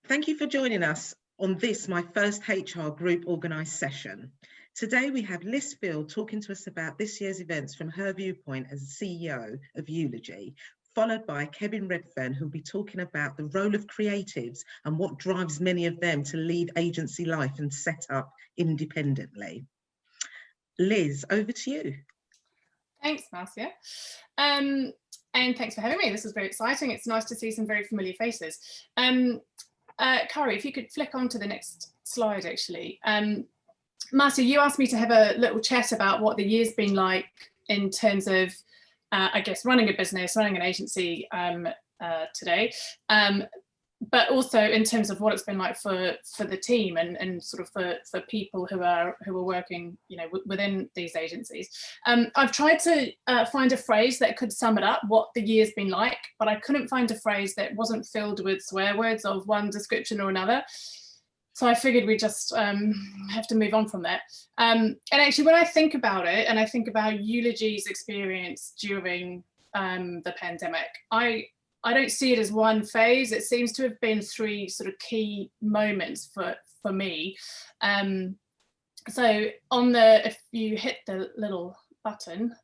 Thank you for joining us on this, my first HR group organised session. Today we have Elisabeth Field talking to us about this year's events from her viewpoint as CEO of Eulogy, followed by Kevin Redfern, who'll be talking about the role of creatives and what drives many of them to leave agency life and set up independently. Liz, over to you. Thanks, Marcia. And thanks for having me. This is very exciting. It's nice to see some very familiar faces. Kari, if you could flick on to the next slide, actually. Marcia, you asked me to have a little chat about what the year's been like in terms of, I guess, running a business, running an agency today, but also in terms of what it's been like for the team and sort of for people who are working, you know, within these agencies. I've tried to find a phrase that could sum it up, what the year's been like, but I couldn't find a phrase that wasn't filled with swear words of one description or another. So I figured we just have to move on from that. And actually, when I think about it, and I think about Eulogy's experience during the pandemic, I don't see it as one phase. It seems to have been three sort of key moments for me. So if you hit the little button,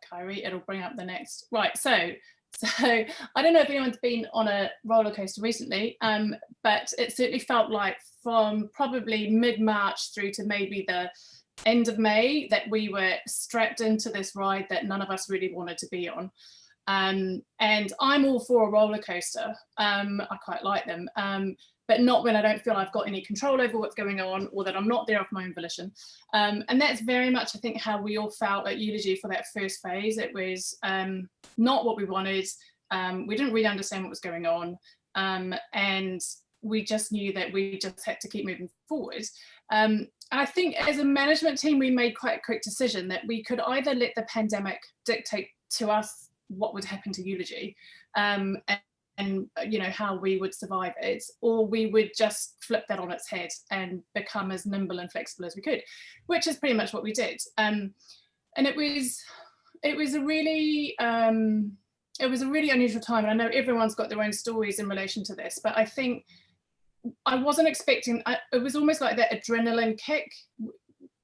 Kyrie, it'll bring up the next. Right, so I don't know if anyone's been on a roller coaster recently, but it certainly felt like from probably mid-March through to maybe the end of May that we were strapped into this ride that none of us really wanted to be on. And I'm all for a roller coaster. I quite like them, but not when I don't feel I've got any control over what's going on or that I'm not there of my own volition. And that's very much, I think, how we all felt at Eulogy for that first phase. It was not what we wanted. We didn't really understand what was going on. And we just knew that we just had to keep moving forward. I think as a management team, we made quite a quick decision that we could either let the pandemic dictate to us what would happen to Eulogy and you know, how we would survive it, or we would just flip that on its head and become as nimble and flexible as we could, which is pretty much what we did. And it was a really unusual time, and I know everyone's got their own stories in relation to this, but I think I wasn't expecting, it was almost like that adrenaline kick.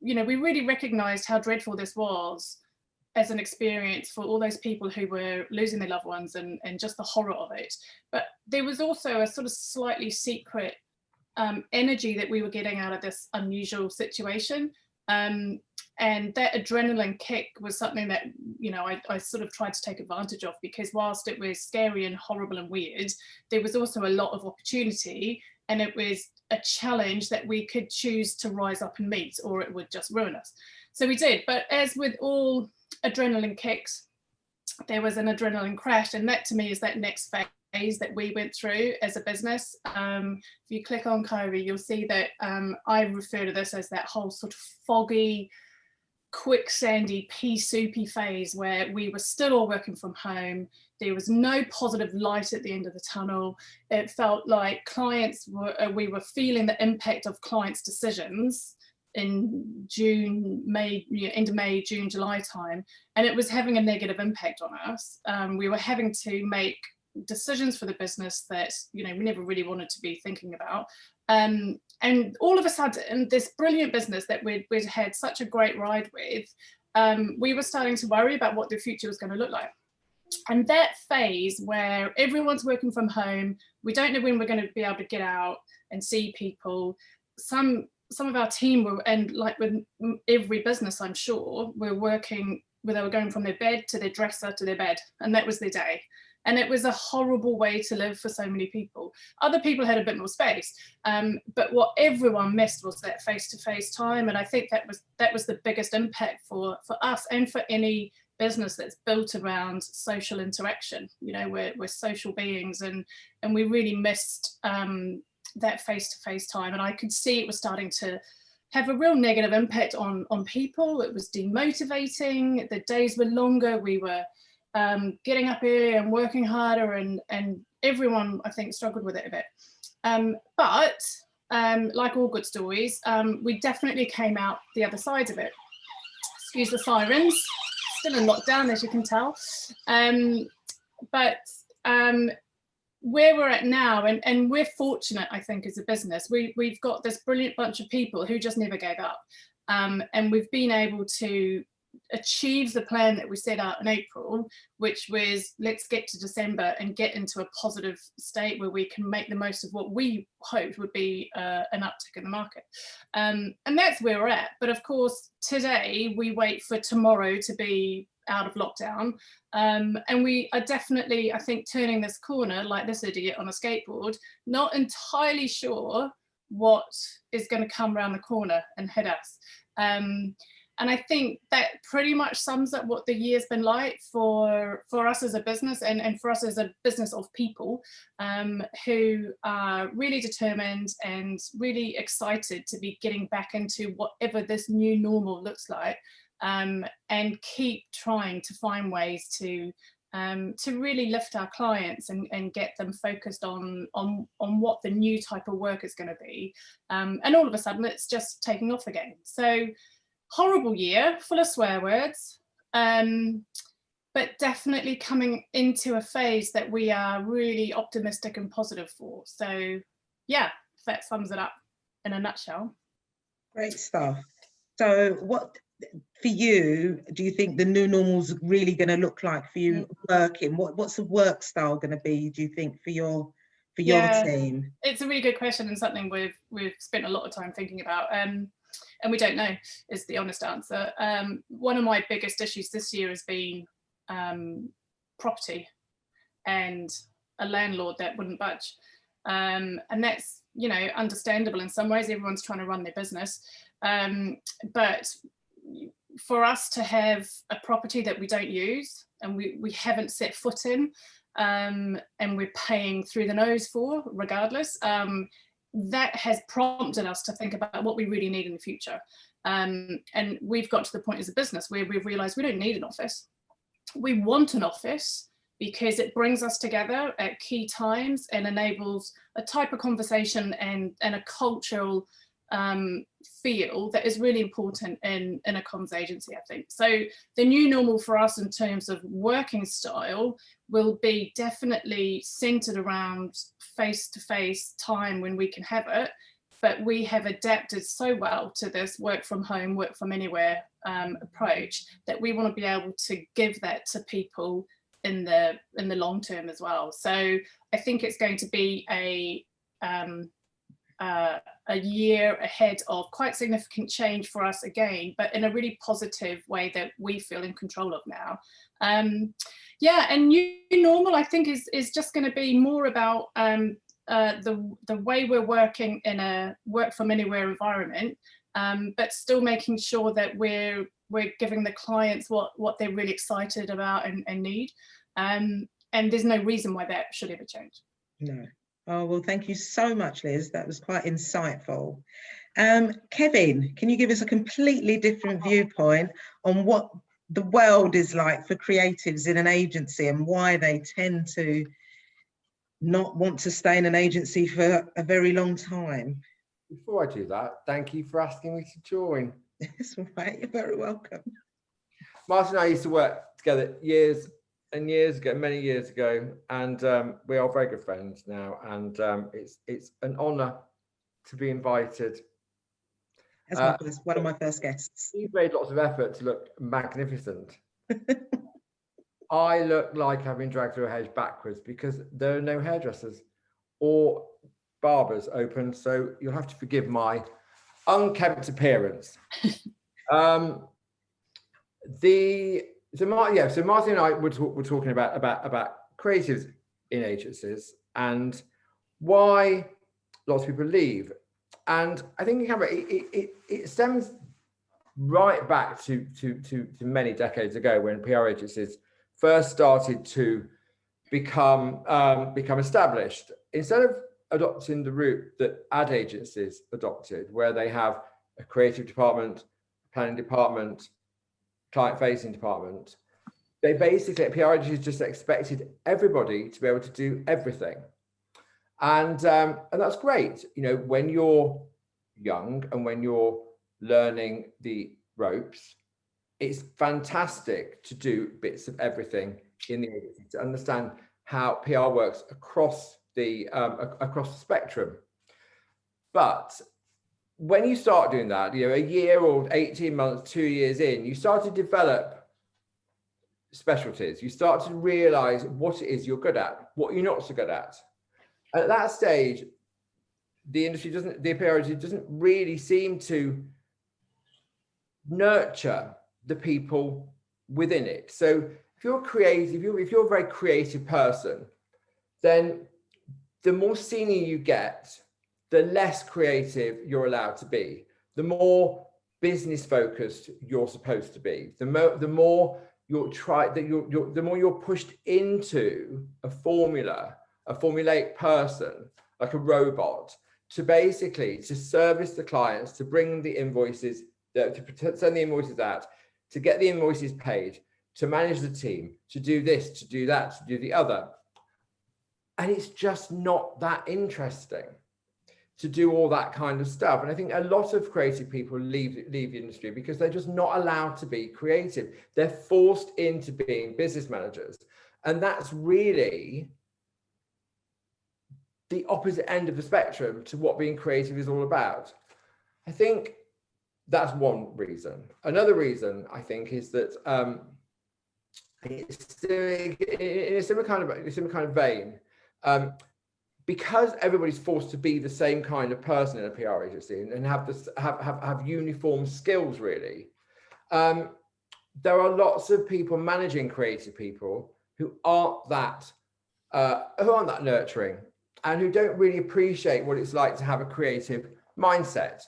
You know, we really recognized how dreadful this was as an experience for all those people who were losing their loved ones and just the horror of it. But there was also a sort of slightly secret energy that we were getting out of this unusual situation. And that adrenaline kick was something that, you know, I sort of tried to take advantage of, because whilst it was scary and horrible and weird, there was also a lot of opportunity, and it was a challenge that we could choose to rise up and meet, or it would just ruin us. So we did. But as with all adrenaline kicks, there was an adrenaline crash, and that to me is that next phase that we went through as a business. If you click on Kyrie, you'll see that I refer to this as that whole sort of foggy, quicksandy, pea soupy phase where we were still all working from home. There was no positive light at the end of the tunnel. It felt like we were feeling the impact of clients' decisions in June, May, end of May, June, July time, and it was having a negative impact on us. We were having to make decisions for the business that, you know, we never really wanted to be thinking about. And all of a sudden, this brilliant business that we'd had such a great ride with, we were starting to worry about what the future was going to look like. And that phase where everyone's working from home, we don't know when we're going to be able to get out and see people. Some of our team were, and like with every business, I'm sure, were working where they were going from their bed to their dresser to their bed, and that was their day. And it was a horrible way to live for so many people. Other people had a bit more space, but what everyone missed was that face-to-face time. And I think that was the biggest impact for us and for any business that's built around social interaction. You know, we're social beings, and we really missed that face-to-face time. And I could see it was starting to have a real negative impact on people. It was demotivating. The days were longer. We were getting up earlier and working harder, and everyone, I think, struggled with it a bit. But like all good stories, we definitely came out the other side of it. Excuse the sirens, still in lockdown, as you can tell. But where we're at now, and we're fortunate, I think, as a business, we've got this brilliant bunch of people who just never gave up, and we've been able to achieve the plan that we set out in April, which was let's get to December and get into a positive state where we can make the most of what we hoped would be an uptick in the market, and that's where we're at. But of course, today we wait for tomorrow to be out of lockdown, and we are definitely, I think, turning this corner like this idiot on a skateboard, not entirely sure what is going to come around the corner and hit us. And I think that pretty much sums up what the year's been like for us as a business, and for us as a business of people who are really determined and really excited to be getting back into whatever this new normal looks like, and keep trying to find ways to really lift our clients and get them focused on what the new type of work is going to be. And all of a sudden it's just taking off again. So horrible year, full of swear words, but definitely coming into a phase that we are really optimistic and positive for. So yeah, that sums it up in a nutshell. Great stuff. So what, for you, do you think the new normal's really going to look like for you working? What's the work style going to be, do you think, for your team? It's a really good question, and something we've spent a lot of time thinking about. And we don't know, is the honest answer. One of my biggest issues this year has been property and a landlord that wouldn't budge. And that's, you know, understandable in some ways. Everyone's trying to run their business. But for us to have a property that we don't use and we haven't set foot in, and we're paying through the nose for regardless, that has prompted us to think about what we really need in the future. And we've got to the point as a business where we've realized we don't need an office. We want an office because it brings us together at key times and enables a type of conversation and a cultural feel that is really important in a comms agency, I think. So the new normal for us in terms of working style will be definitely centered around face-to-face time when we can have it, but we have adapted so well to this work from home, work from anywhere approach that we want to be able to give that to people in the long term as well. So I think it's going to be a year ahead of quite significant change for us again, but in a really positive way that we feel in control of now. Yeah, and new normal, I think, is just going to be more about the way we're working in a work from anywhere environment, but still making sure that we're giving the clients what they're really excited about and need. And there's no reason why that should ever change. No. Oh, well, thank you so much, Liz. That was quite insightful. Kevin, can you give us a completely different viewpoint on what the world is like for creatives in an agency and why they tend to not want to stay in an agency for a very long time? Before I do that, thank you for asking me to join. It's all right, you're very welcome. Martin and I used to work together years and years ago, many years ago, and we are very good friends now, and it's an honour to be invited. As one of my first guests. You've made lots of effort to look magnificent. I look like I've been dragged through a hedge backwards because there are no hairdressers or barbers open, so you'll have to forgive my unkempt appearance. So Martin and I were talking about creatives in agencies and why lots of people leave. And I think it stems right back to many decades ago when PR agencies first started to become established. Instead of adopting the route that ad agencies adopted, where they have a creative department, planning department, client-facing department, they basically, PR agencies just expected everybody to be able to do everything. And that's great, you know, when you're young and when you're learning the ropes, it's fantastic to do bits of everything in the agency, to understand how PR works across the spectrum. But when you start doing that, a year or 18 months, 2 years in, you start to develop specialties. You start to realize what it is you're good at, what you're not so good at. And at that stage, the PR industry doesn't really seem to nurture the people within it. So if you're creative, if you're a very creative person, then the more senior you get, the less creative you're allowed to be, the more business focused you're supposed to be, the more you're pushed into a formulaic person, like a robot, to service the clients, to bring the invoices, to send the invoices out, to get the invoices paid, to manage the team, to do this, to do that, to do the other. And it's just not that interesting to do all that kind of stuff. And I think a lot of creative people leave the industry because they're just not allowed to be creative. They're forced into being business managers. And that's really the opposite end of the spectrum to what being creative is all about. I think that's one reason. Another reason, I think, is that it's in a similar kind of vein. Because everybody's forced to be the same kind of person in a PR agency and have uniform skills, really, there are lots of people managing creative people who aren't that nurturing and who don't really appreciate what it's like to have a creative mindset.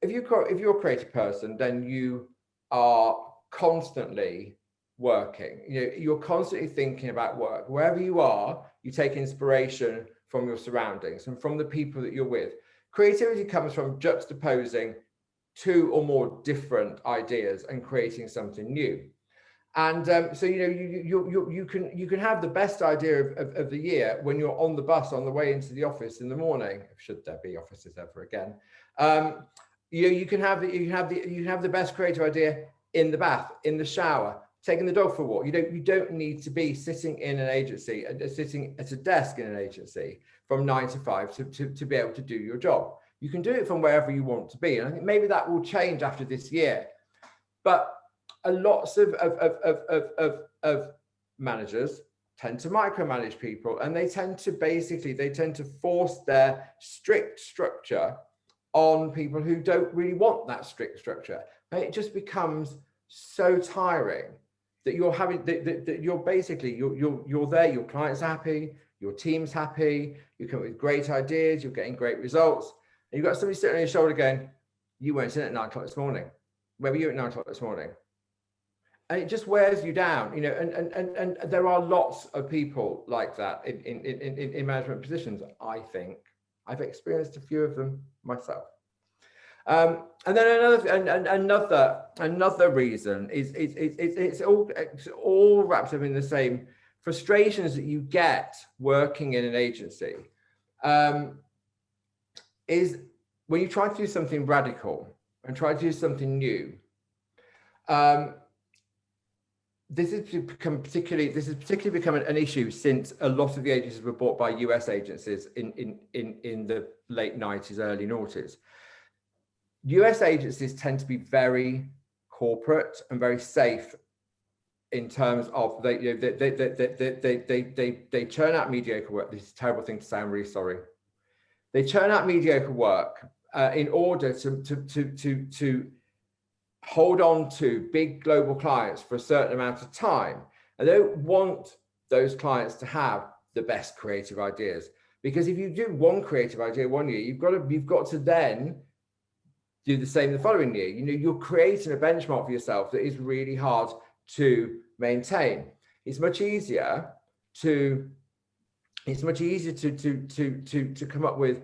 If you're a creative person, then you are constantly working. You're constantly thinking about work. Wherever you are, you take inspiration from your surroundings and from the people that you're with. Creativity comes from juxtaposing two or more different ideas and creating something new. And so you can have the best idea of the year when you're on the bus on the way into the office in the morning, should there be offices ever again. You can have the best creative idea in the bath, in the shower, taking the dog for a walk. You don't need to be sitting in an agency, sitting at a desk in an agency from 9 to 5 to be able to do your job. You can do it from wherever you want to be. And I think maybe that will change after this year. But lots of managers tend to micromanage people, and they tend to force their strict structure on people who don't really want that strict structure. And it just becomes so tiring that you're there, your client's happy, your team's happy, you come up with great ideas, you're getting great results, and you've got somebody sitting on your shoulder going, you weren't in at 9 o'clock this morning. Where were you at 9 o'clock this morning? And it just wears you down, and there are lots of people like that in management positions. I think I've experienced a few of them myself. And then another reason is it's all wrapped up in the same frustrations that you get working in an agency. Is when you try to do something radical and try to do something new. This has particularly become an issue since a lot of the agencies were bought by US agencies in the late 90s, early noughties. US agencies tend to be very corporate and very safe in terms of they churn out mediocre work. This is a terrible thing to say. I'm really sorry. They churn out mediocre work in order to hold on to big global clients for a certain amount of time. I don't want those clients to have the best creative ideas, because if you do one creative idea one year, you've got to then do the same the following year. You're creating a benchmark for yourself that is really hard to maintain. It's much easier to come up with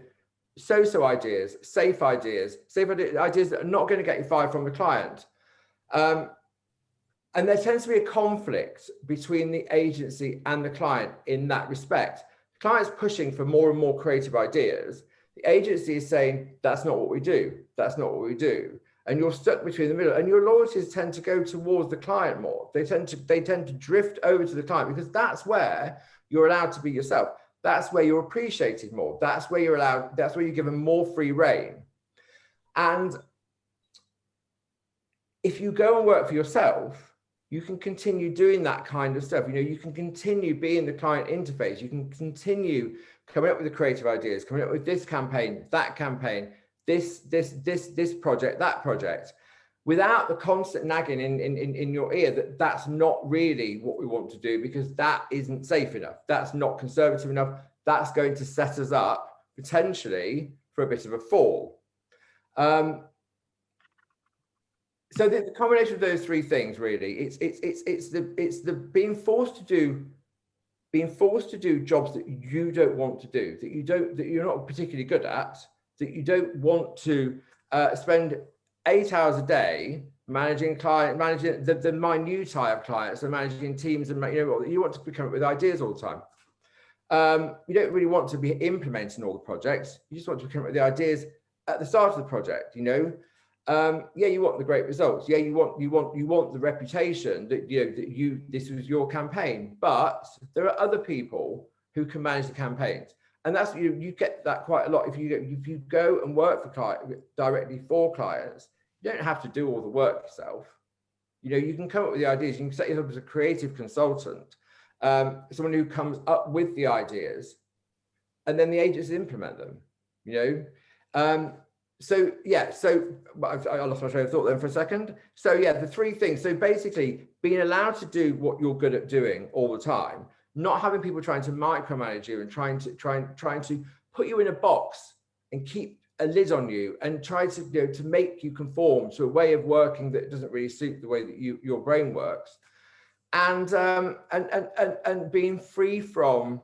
so-so ideas, safe ideas that are not going to get you fired from the client. And there tends to be a conflict between the agency and the client in that respect. The client's pushing for more and more creative ideas. The agency is saying, that's not what we do. That's not what we do. and you're stuck between the middle, and your loyalties tend to go towards the client more. They tend to drift over to the client, because that's where you're allowed to be yourself. That's where you're appreciated more. That's where that's where you're given more free reign. And if you go and work for yourself, you can continue doing that kind of stuff. You can continue being the client interface. You can continue coming up with the creative ideas, coming up with this campaign, that campaign, this project, that project, without the constant nagging in your ear that that's not really what we want to do, because that isn't safe enough. That's not conservative enough. That's going to set us up potentially for a bit of a fall. So the combination of those three things, really, it's the being forced to do jobs that you don't want to do, that you're not particularly good at, that you don't want to spend 8 hours a day managing the minutiae of clients and managing teams, and you want to come up with ideas all the time. You don't really want to be implementing all the projects. You just want to come up with the ideas at the start of the project. Yeah, you want the great results. Yeah, you want the reputation that this was your campaign. But there are other people who can manage the campaigns, and that's you get that quite a lot if you go and work for directly for clients. You don't have to do all the work yourself. You can come up with the ideas. You can set yourself as a creative consultant, someone who comes up with the ideas, and then the agents implement them. So I lost my train of thought then for a second. So yeah, the three things. So basically, being allowed to do what you're good at doing all the time, not having people trying to micromanage you and trying to put you in a box and keep a lid on you and try to to make you conform to a way of working that doesn't really suit the way that your brain works, and being free from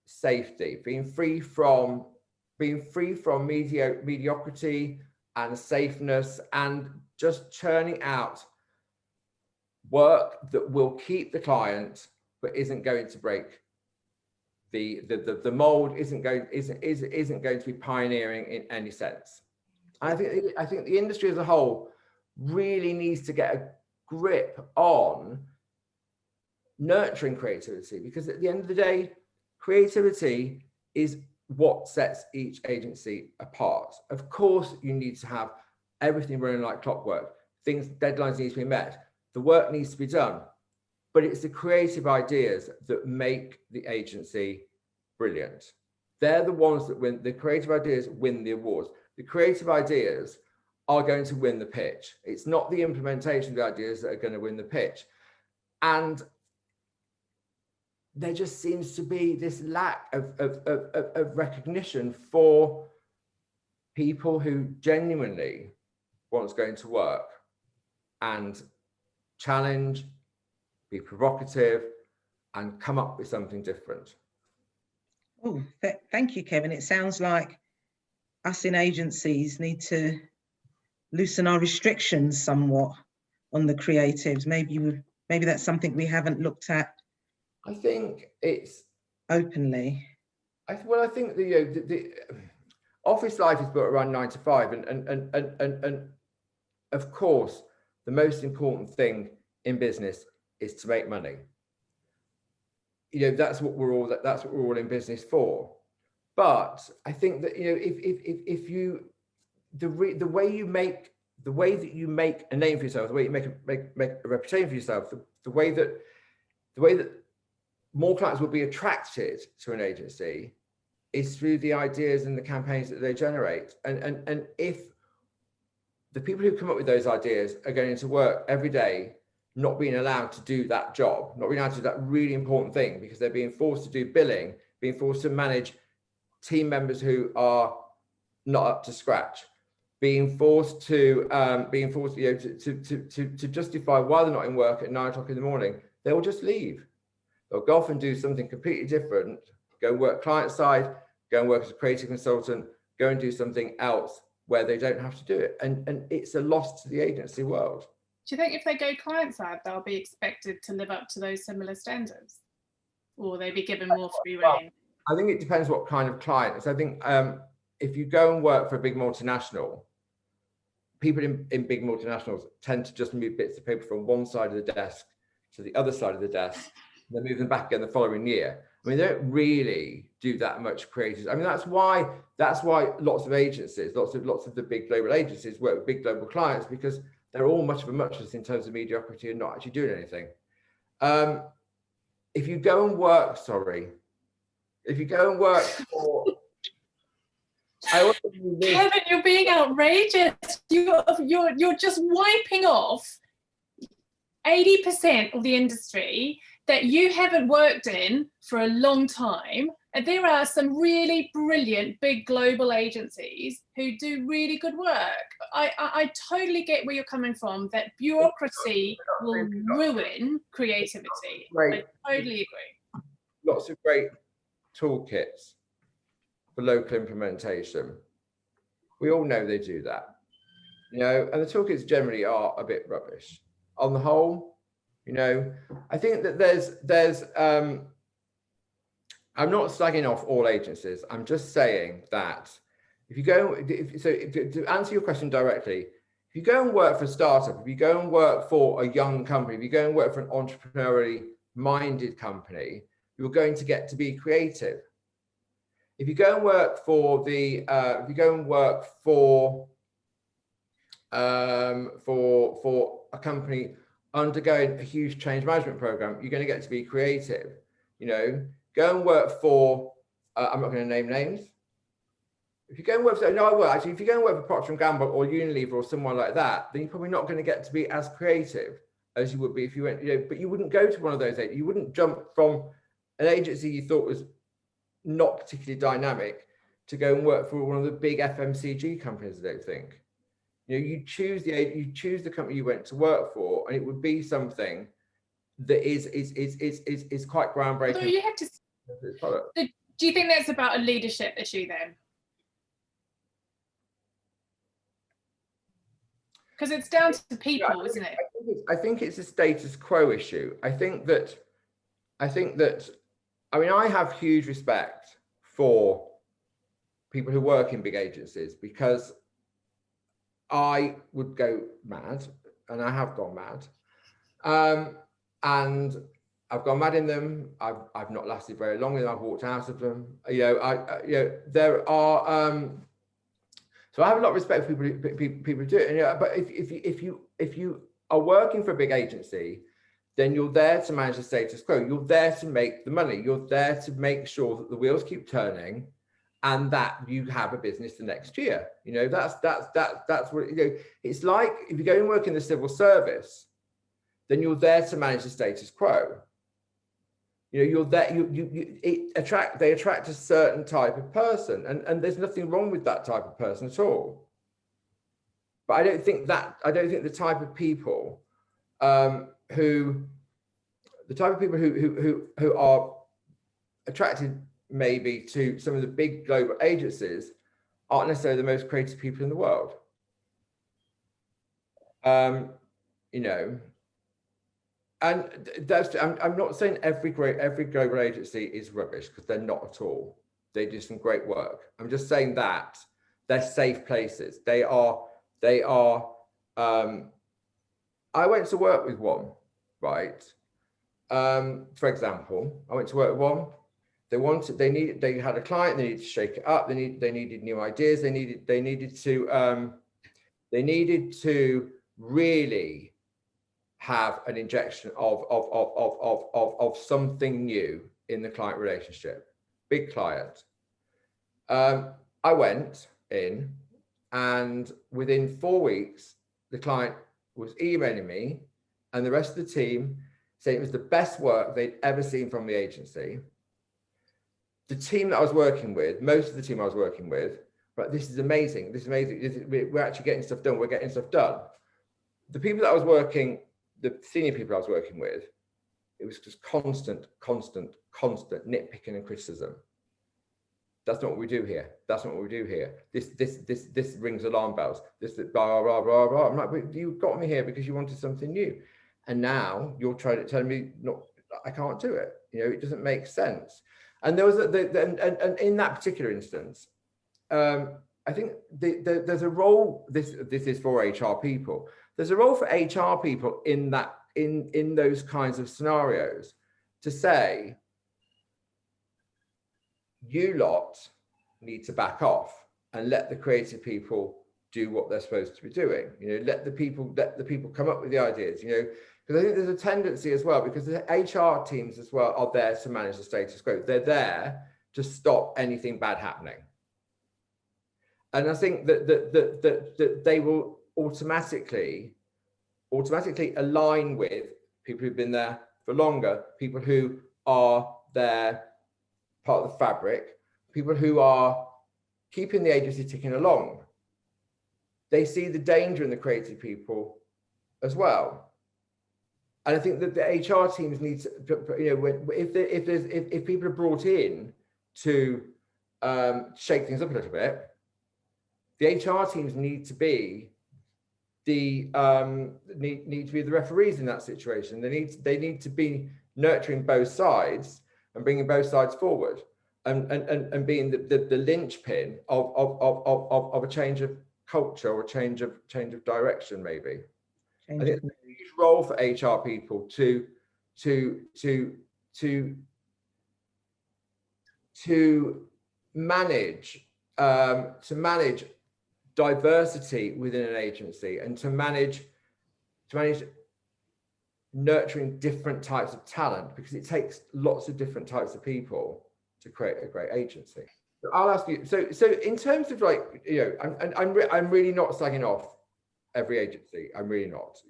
safety, being free from mediocrity and safeness, and just churning out work that will keep the client but isn't going to break the mold, isn't going to be pioneering in any sense. I think the industry as a whole really needs to get a grip on nurturing creativity, because at the end of the day, creativity is what sets each agency apart. Of course, you need to have everything running like clockwork. Deadlines need to be met. The work needs to be done. But it's the creative ideas that make the agency brilliant. They're the ones that win. The creative ideas win the awards. The creative ideas are going to win the pitch. It's not the implementation of the ideas that are going to win the pitch. And there just seems to be this lack of recognition for people who genuinely want to go into work and challenge, be provocative, and come up with something different. Oh, thank you, Kevin. It sounds like us in agencies need to loosen our restrictions somewhat on the creatives. Maybe that's something we haven't looked at. I think it's openly. I think the office life is built around 9 to 5, and of course the most important thing in business is to make money. That's what we're all in business for. But I think that if you the way that you make a name for yourself, the way you make a reputation for yourself, the way that more clients will be attracted to an agency is through the ideas and the campaigns that they generate. And if the people who come up with those ideas are going into work every day, not being allowed to do that job, not being allowed to do that really important thing, because they're being forced to do billing, being forced to manage team members who are not up to scratch, being forced to justify why they're not in work at 9 o'clock in the morning, they will just leave. They'll go off and do something completely different, go and work client side, go and work as a creative consultant, go and do something else where they don't have to do it. And it's a loss to the agency world. Do you think if they go client side, they'll be expected to live up to those similar standards? Or will they be given more free rein? I think it depends what kind of client. So I think if you go and work for a big multinational, people in big multinationals tend to just move bits of paper from one side of the desk to the other side of the desk, and then move them back again the following year. I mean, they don't really do that much creative. I mean, that's why lots of agencies, lots of the big global agencies work with big global clients, because they're all much of a muchness in terms of mediocrity and not actually doing anything. If you go and work for, Kevin, you're being outrageous. You're just wiping off 80% of the industry that you haven't worked in for a long time. And there are some really brilliant big global agencies who do really good work. I totally get where you're coming from, that bureaucracy will ruin creativity. I totally agree. Lots of great toolkits for local implementation. We all know they do that, and the toolkits generally are a bit rubbish on the whole. I think that there's I'm not slagging off all agencies. I'm just saying that to answer your question directly, if you go and work for a startup, if you go and work for a young company, if you go and work for an entrepreneurially minded company, you're going to get to be creative. If you go and work for a company undergoing a huge change management program, you're going to get to be creative. Go and work for I'm not going to name names. If you go and work for, no, I will actually. If you go and work for Procter & Gamble or Unilever or someone like that, then you're probably not going to get to be as creative as you would be if you went. But you wouldn't go to one of those. You wouldn't jump from an agency you thought was not particularly dynamic to go and work for one of the big FMCG companies. I don't think. You choose the company you went to work for, and it would be something that is quite groundbreaking. So you have to. Do you think that's about a leadership issue then? Because it's down to the people, isn't it? I think it's a status quo issue. I think that. I mean, I have huge respect for people who work in big agencies, because I would go mad, and I have gone mad, and I've gone mad in them. I've not lasted very long, and I've walked out of them. There are. So I have a lot of respect for people who do it. But if you are working for a big agency, then you're there to manage the status quo. You're there to make the money. You're there to make sure that the wheels keep turning, and that you have a business the next year. That's what it's like. If you go and work in the civil service, then you're there to manage the status quo. You're there. They attract a certain type of person, and there's nothing wrong with that type of person at all. But I don't think the type of people who are attracted maybe to some of the big global agencies aren't necessarily the most creative people in the world. And that's, I'm not saying every global agency is rubbish, because they're not at all. They do some great work. I'm just saying that they're safe places. They are. I went to work with one, right? For example, I went to work with one. They had a client. They needed to shake it up. They needed new ideas. They needed to really have an injection of something new in the client relationship. Big client. I went in, and within 4 weeks, the client was emailing me and the rest of the team saying it was the best work they'd ever seen from the agency. The team that I was working with, most of the team I was working with, but this is amazing. We're actually getting stuff done. We're getting stuff done. The people that I was working, the senior people I was working with, it was just constant nitpicking and criticism. That's not what we do here. That's not what we do here. This rings alarm bells. This blah blah blah blah. I'm like, but you got me here because you wanted something new, and now you're trying to tell me, no, I can't do it. It doesn't make sense. And there was and in that particular instance, I I think there's a role, this is for HR people, there's a role for HR people in that, in those kinds of scenarios, to say, you lot need to back off and let the creative people do what they're supposed to be doing. Let the people come up with the ideas, because I think there's a tendency as well, because the HR teams as well are there to manage the status quo. They're there to stop anything bad happening. And I think that they will automatically align with people who've been there for longer, people who are there, part of the fabric, people who are keeping the agency ticking along. They see the danger in the creative people as well. And I think that the HR teams need to, if people are brought in to shake things up a little bit, the HR teams need to be the referees in that situation. They need to be nurturing both sides and bringing both sides forward, and being the linchpin of a change of culture or change of direction, maybe. I think it's a huge role for HR people to manage diversity within an agency, and to manage nurturing different types of talent, because it takes lots of different types of people to create a great agency. So I'll ask you, so in terms of, like, I'm really not slagging off every agency. I'm really not,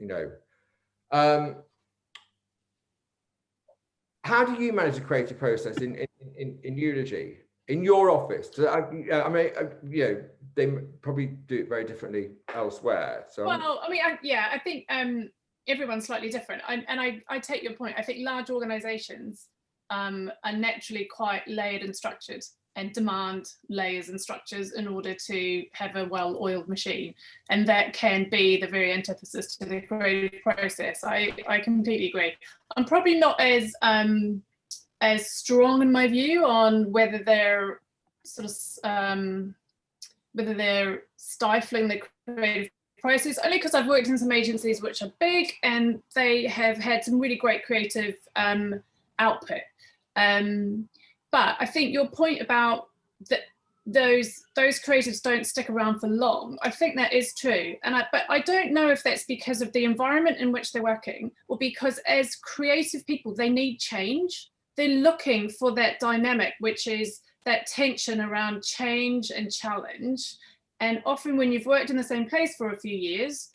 how do you manage the creative process in Eulogy, in your office? They probably do it very differently elsewhere. So well, I think everyone's slightly different. I take your point. I think large organizations are naturally quite layered and structured, and demand layers and structures in order to have a well-oiled machine, and that can be the very antithesis to the creative process. I completely agree. I'm probably not as strong in my view on whether they're whether they're stifling the creative process, only because I've worked in some agencies which are big and they have had some really great creative output. But I think your point about that those creatives don't stick around for long, I think that is true. But I don't know if that's because of the environment in which they're working, or because as creative people, they need change. They're looking for that dynamic, which is that tension around change and challenge. And often when you've worked in the same place for a few years,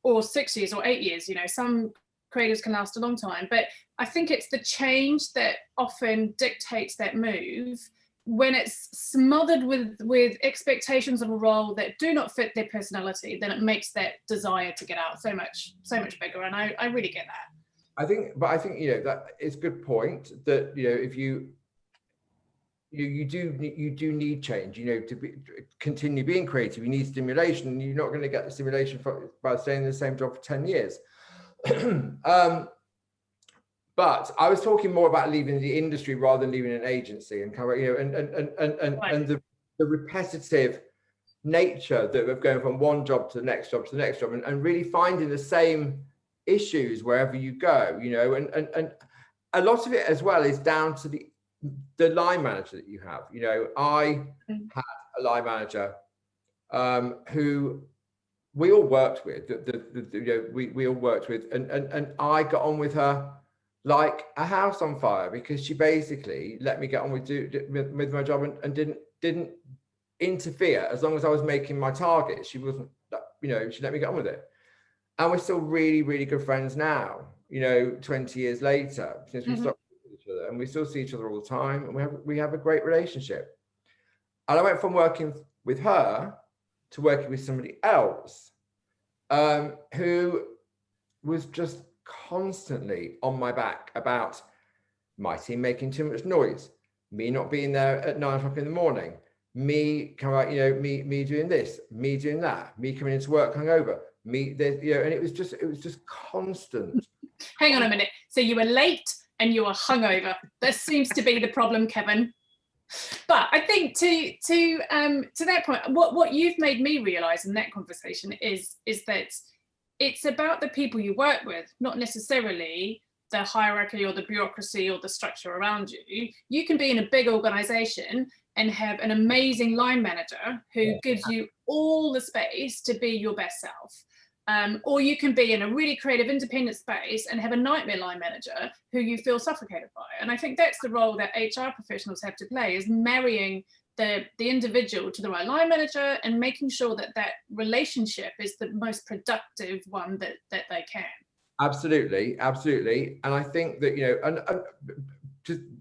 or 6 years or 8 years, some creatives can last a long time, but I think it's the change that often dictates that move. When it's smothered with expectations of a role that do not fit their personality, then it makes that desire to get out so much bigger. And I really get that. I think that it's a good point, that if you do need change, to continue being creative. You need stimulation, and you're not going to get the stimulation by staying in the same job for 10 years. But I was talking more about leaving the industry rather than leaving an agency, and and the repetitive nature of going from one job to the next job to the next job, and really finding the same issues wherever you go, and a lot of it as well is down to the line manager that you have. I had a line manager who we all worked with, we all worked with, and I got on with her like a house on fire, because she basically let me get on with my job, and didn't interfere as long as I was making my target. She wasn't, she let me get on with it, and we're still really, really good friends now. 20 years later since we stopped each other, and we still see each other all the time, and we have a great relationship. And I went from working with her to working with somebody else who was just constantly on my back about my team making too much noise, me not being there at 9 o'clock in the morning, me coming out, me doing this, me doing that, me coming into work hungover, and it was just constant. Hang on a minute. So you were late and you were hungover. That seems to be the problem, Kevin. But I think to that point, what you've made me realise in that conversation is that it's about the people you work with, not necessarily the hierarchy or the bureaucracy or the structure around you. You can be in a big organisation and have an amazing line manager who gives you all the space to be your best self. Or you can be in a really creative, independent space and have a nightmare line manager who you feel suffocated by. And I think that's the role that HR professionals have to play, is marrying the individual to the right line manager and making sure that that relationship is the most productive one that they can. Absolutely, absolutely. And I think that, you know,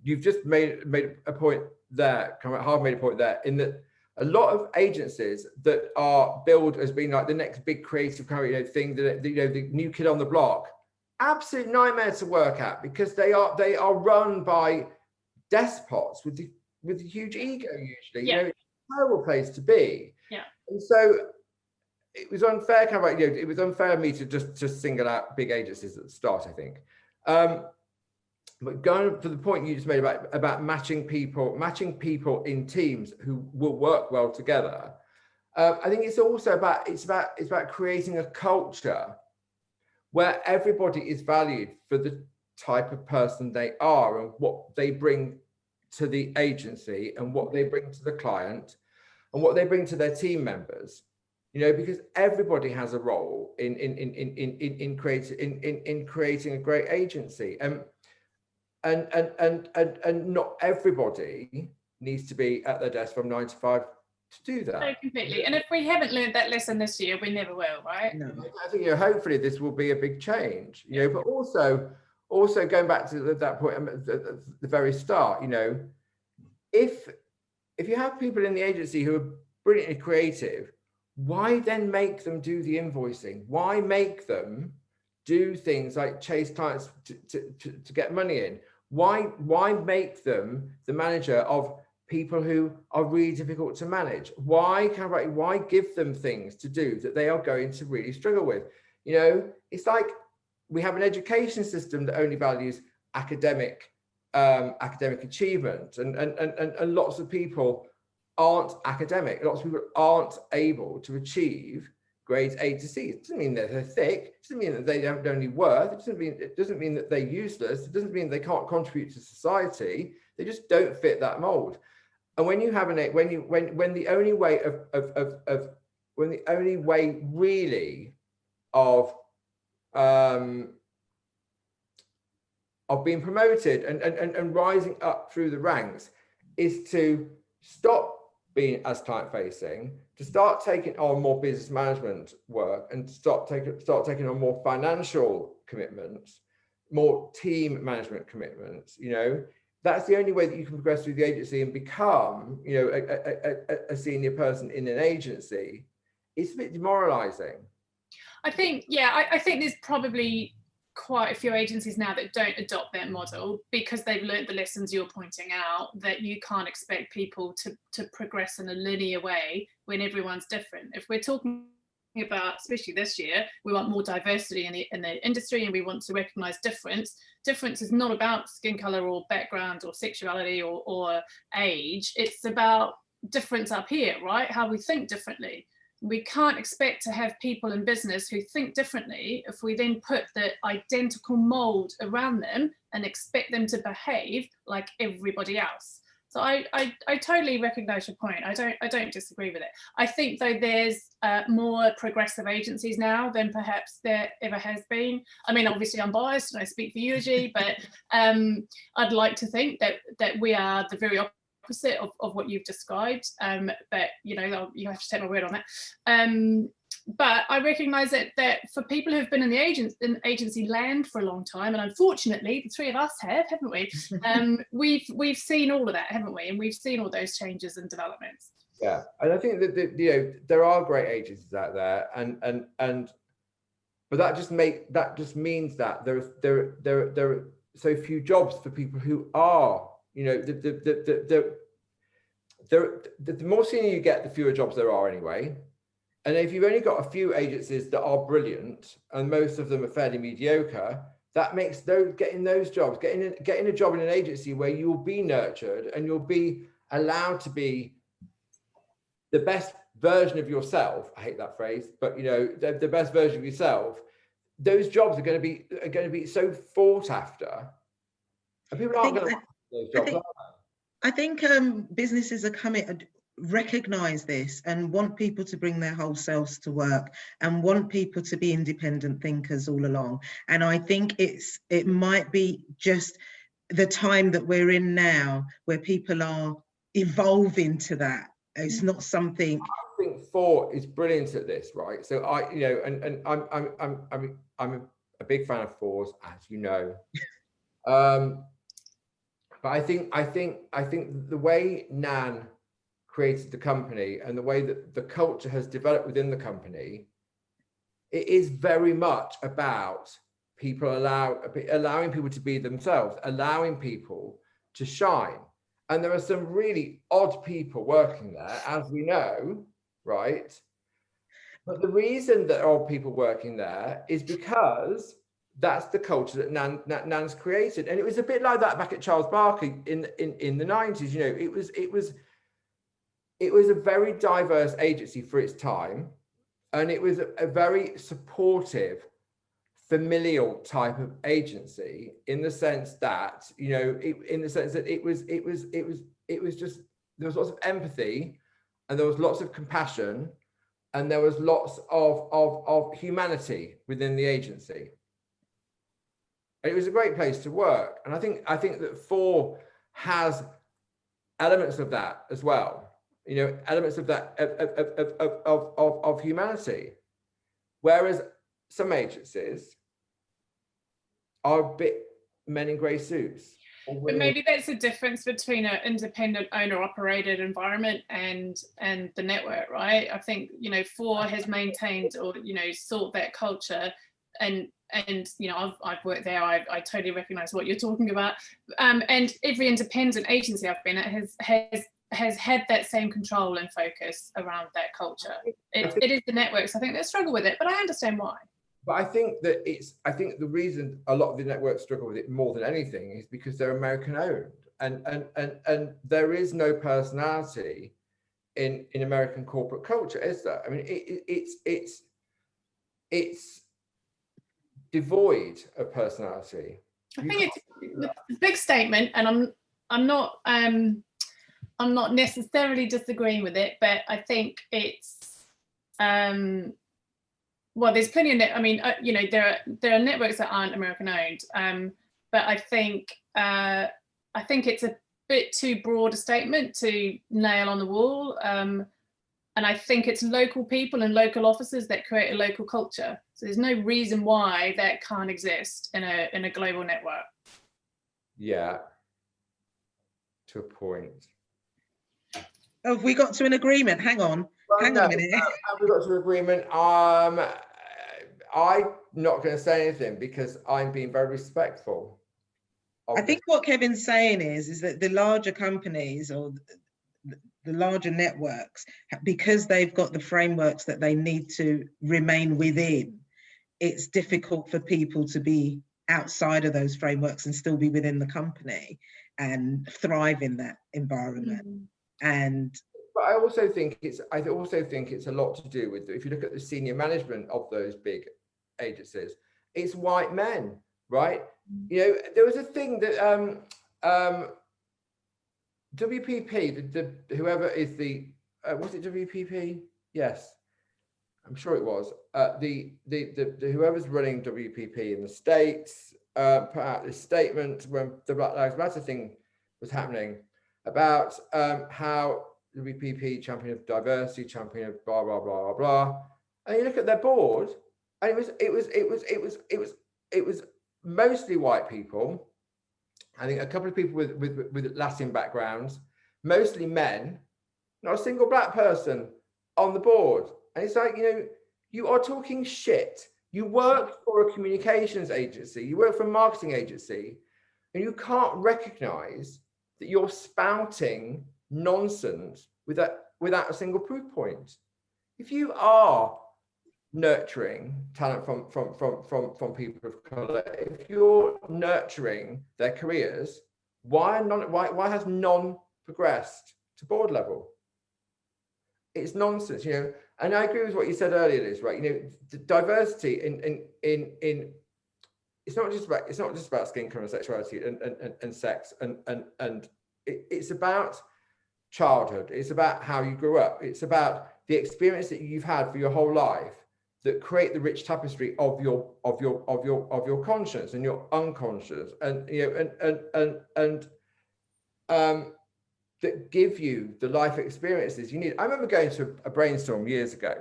you've just made a point there, Harv made a point there, in that a lot of agencies that are billed as being like the next big creative thing, that, you know, the new kid on the block, absolute nightmare to work at, because they are run by despots with a huge ego usually. Yeah. You know, it's a terrible place to be. Yeah. And so it was unfair, it was unfair of me to just single out big agencies at the start, I think. But going to the point you just made about matching people in teams who will work well together, I think it's also about creating a culture where everybody is valued for the type of person they are and what they bring to the agency and what they bring to the client and what they bring to their team members. You know, because everybody has a role in creating a great agency. And not everybody needs to be at their desk from 9 to 5 to do that. No, completely. And if we haven't learned that lesson this year, we never will, right? No. I think, you know, hopefully this will be a big change, you know, but also going back to that point at the very start, you know, if you have people in the agency who are brilliantly creative, why then make them do the invoicing? Why make them do things like chase clients to get money in? Why make them the manager of people who are really difficult to manage? Why give them things to do that they are going to really struggle with? You know, it's like we have an education system that only values academic achievement, and lots of people aren't academic. Lots of people aren't able to achieve grades A to C. It doesn't mean that they're thick. It doesn't mean that they don't any worth. It doesn't mean that they're useless. It doesn't mean they can't contribute to society. They just don't fit that mold. And when you have when the only way really of being promoted and rising up through the ranks is to stop being as client facing, to start taking on more business management work and start taking on more financial commitments, more team management commitments. You know, that's the only way that you can progress through the agency and become, you know, a senior person in an agency. It's a bit demoralizing. I think, yeah, I think there's probably quite a few agencies now that don't adopt that model because they've learned the lessons you're pointing out, that you can't expect people to progress in a linear way when everyone's different. If we're talking about, especially this year, we want more diversity in the industry and we want to recognize difference. Difference is not about skin color or background or sexuality or age. It's about difference up here, right? How we think differently. We can't expect to have people in business who think differently if we then put the identical mold around them and expect them to behave like everybody else. So I totally recognise your point. I don't disagree with it. I think though there's more progressive agencies now than perhaps there ever has been. I mean, obviously I'm biased and I speak for Eulogy, but I'd like to think that we are the very opposite of what you've described, but you know, you have to take my word on that. But I recognise that for people who've been in the agency land for a long time, and unfortunately the three of us have, haven't we? We've seen all of that, haven't we? And we've seen all those changes and developments. Yeah, and I think that you know, there are great agencies out there, but that just means that there are so few jobs for people who are. You know, the more senior you get, the fewer jobs there are anyway. And if you've only got a few agencies that are brilliant, and most of them are fairly mediocre, that makes getting those jobs, getting a job in an agency where you'll be nurtured and you'll be allowed to be the best version of yourself, I hate that phrase, but you know, the best version of yourself, those jobs are going to be so fought after, and people aren't going to want those jobs. I think businesses are recognize this and want people to bring their whole selves to work and want people to be independent thinkers all along. And I think it might be just the time that we're in now where people are evolving to that. It's not something. I think FOR is brilliant at this, right? So you know, and I'm a big fan of FORs, as you know. But I think the way Nan created the company and the way that the culture has developed within the company, it is very much about people allowing people to be themselves, allowing people to shine. And there are some really odd people working there, as we know, right? But the reason that there are people working there is because that's the culture that Nan's created. And it was a bit like that back at Charles Barker in the 90s. You know, it was a very diverse agency for its time. And it was a very supportive, familial type of agency, in the sense that, you know, it was just, there was lots of empathy and there was lots of compassion and there was lots of humanity within the agency. And it was a great place to work. And I think that FOR has elements of that as well, you know, elements of that of humanity, whereas some agencies are a bit men in grey suits. But maybe that's the difference between an independent owner-operated environment and the network, right? I think, you know, FOR has maintained or, you know, sought that culture, and you know, I've worked there. I totally recognise what you're talking about. And every independent agency I've been at has had that same control and focus around that culture. It is the networks, I think, that struggle with it, but I understand why. But I think the reason a lot of the networks struggle with it more than anything is because they're American owned, and there is no personality in American corporate culture, is there? I mean, it's devoid of personality. I think it's a big statement, and I'm not necessarily disagreeing with it, but I think it's well, there's plenty of I mean, you know, there are networks that aren't American owned, but I think it's a bit too broad a statement to nail on the wall, and I think it's local people and local offices that create a local culture. So there's no reason why that can't exist in a global network. Yeah, to a point. Have we got to an agreement? Hang on. Well, Hang on a minute. Have we got to an agreement? I'm not going to say anything because I'm being very respectful. I think what Kevin's saying is that the larger companies or the larger networks, because they've got the frameworks that they need to remain within, it's difficult for people to be outside of those frameworks and still be within the company and thrive in that environment. But I also think it's a lot to do with, if you look at the senior management of those big agencies, it's white men, right? You know, there was a thing that WPP, whoever is the was it WPP? Yes, I'm sure it was. The whoever's running WPP in the States put out this statement when the Black Lives Matter thing was happening about how WPP, champion of diversity, champion of blah blah blah blah blah, and you look at their board, and it was mostly white people. I think a couple of people with Latin backgrounds, mostly men, not a single black person on the board. And it's like, you know, you are talking shit. You work for a communications agency, you work for a marketing agency, and you can't recognize that you're spouting nonsense without a single proof point. If you are nurturing talent from people of color, if you're nurturing their careers, why has none progressed? to board level. It's nonsense, you know. And I agree with what you said earlier, Liz, right? You know, diversity in it's not just about skin color and sexuality and sex and it's about childhood. It's about how you grew up. It's about the experience that you've had for your whole life that create the rich tapestry of your conscience and your unconscious, and you know, that give you the life experiences you need. I remember going to a brainstorm years ago,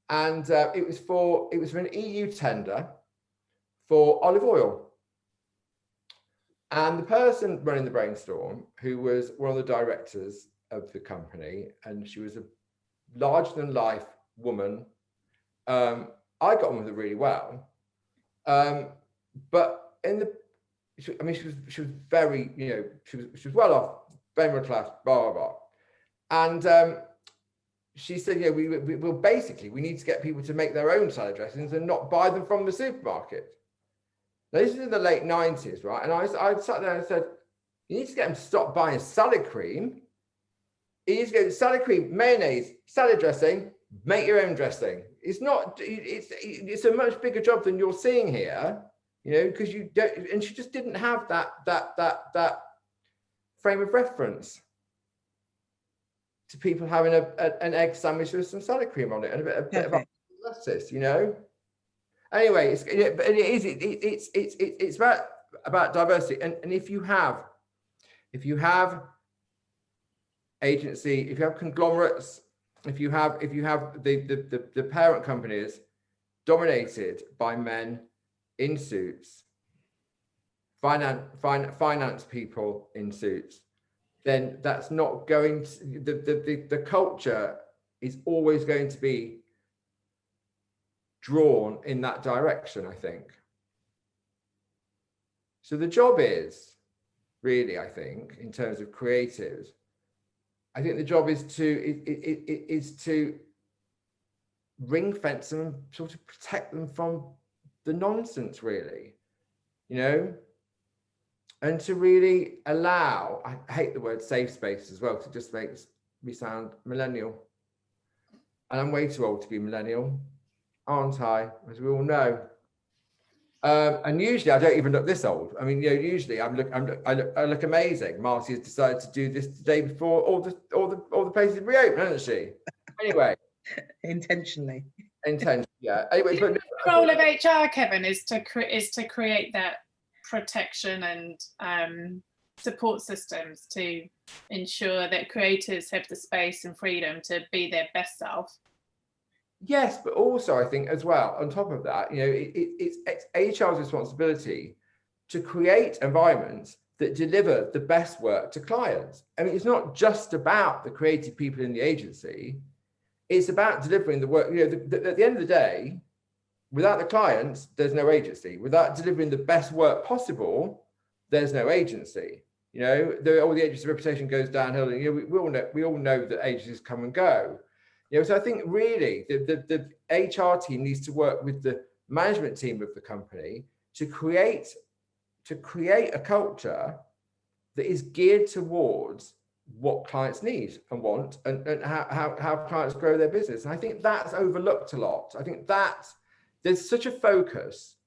and it was for an EU tender for olive oil. And the person running the brainstorm, who was one of the directors of the company, and she was a larger than life woman. I got on with her really well. But in the, I mean, she was very, you know, she was well off, very middle class, blah, blah, blah. And she said, yeah, we basically, we need to get people to make their own salad dressings and not buy them from the supermarket. Now, this is in the late 90s, right? And I sat there and said, you need to get them to stop buying salad cream. You need to go salad cream, mayonnaise, salad dressing, make your own dressing. It's not, it's a much bigger job than you're seeing here, you know, because you don't, and she just didn't have that frame of reference to people having an egg sandwich with some salad cream on it and a bit of lettuce, you know. Anyway, it's about diversity, and if you have agency, if you have conglomerates, if you have the parent companies dominated by men in suits, finance people in suits, then that's not going to, the culture is always going to be drawn in that direction, I think. So the job is really, I think, in terms of creatives, I think the job is to ring fence them, sort of protect them from the nonsense, really, you know, and to really allow, I hate the word safe space as well, because it just makes me sound millennial. And I'm way too old to be millennial, aren't I? As we all know. And usually I don't even look this old. I mean, you know, usually I look amazing. Marcy has decided to do this today before all the places reopen, hasn't she? Anyway. Intentionally. Yeah. Anyway, the role of HR, Kevin, is to create that protection and support systems to ensure that creators have the space and freedom to be their best self. Yes, but also I think as well, on top of that, you know, it's HR's responsibility to create environments that deliver the best work to clients. I mean, it's not just about the creative people in the agency. It's about delivering the work. You know, at the end of the day, without the clients, there's no agency. Without delivering the best work possible, there's no agency. You know, all the agency reputation goes downhill. And, you know, we all know that agencies come and go. You know, so I think really the HR team needs to work with the management team of the company to create a culture that is geared towards what clients need and want, and how clients grow their business. And I think that's overlooked a lot. I think that there's such a focus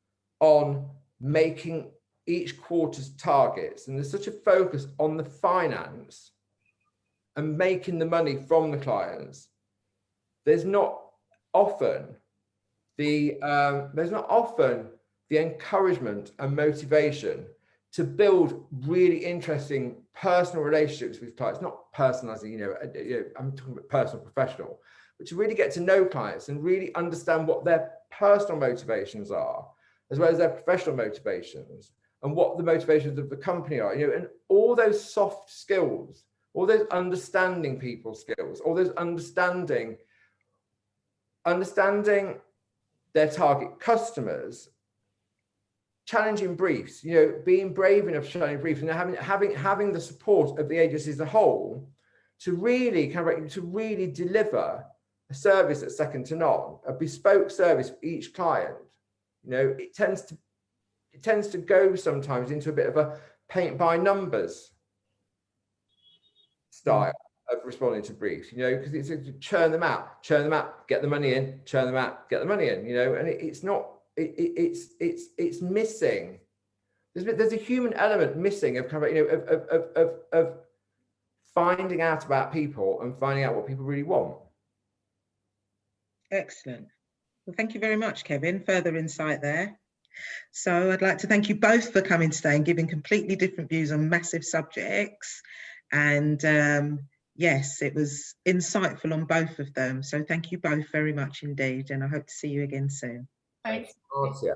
on making each quarter's targets, and there's such a focus on the finance and making the money from the clients. There's not often the encouragement and motivation to build really interesting personal relationships with clients, not personalizing, you know, I'm talking about personal, professional, but to really get to know clients and really understand what their personal motivations are, as well as their professional motivations, and what the motivations of the company are, you know, and all those soft skills, all those understanding people skills, all those understanding their target customers, challenging briefs, you know, being brave enough to challenge briefs, and having the support of the agency as a whole to really deliver a service that's second to none, a bespoke service for each client. You know, it tends to go sometimes into a bit of a paint by numbers style of responding to briefs, you know, because it's to churn them out, get the money in, churn them out, get the money in, you know, and it's not, it's missing. There's a human element missing of kind of, you know, of finding out about people and finding out what people really want. Excellent. Well, thank you very much, Kevin. Further insight there. So I'd like to thank you both for coming today and giving completely different views on massive subjects. And yes, it was insightful on both of them. So thank you both very much indeed. And I hope to see you again soon. Thanks. Yeah.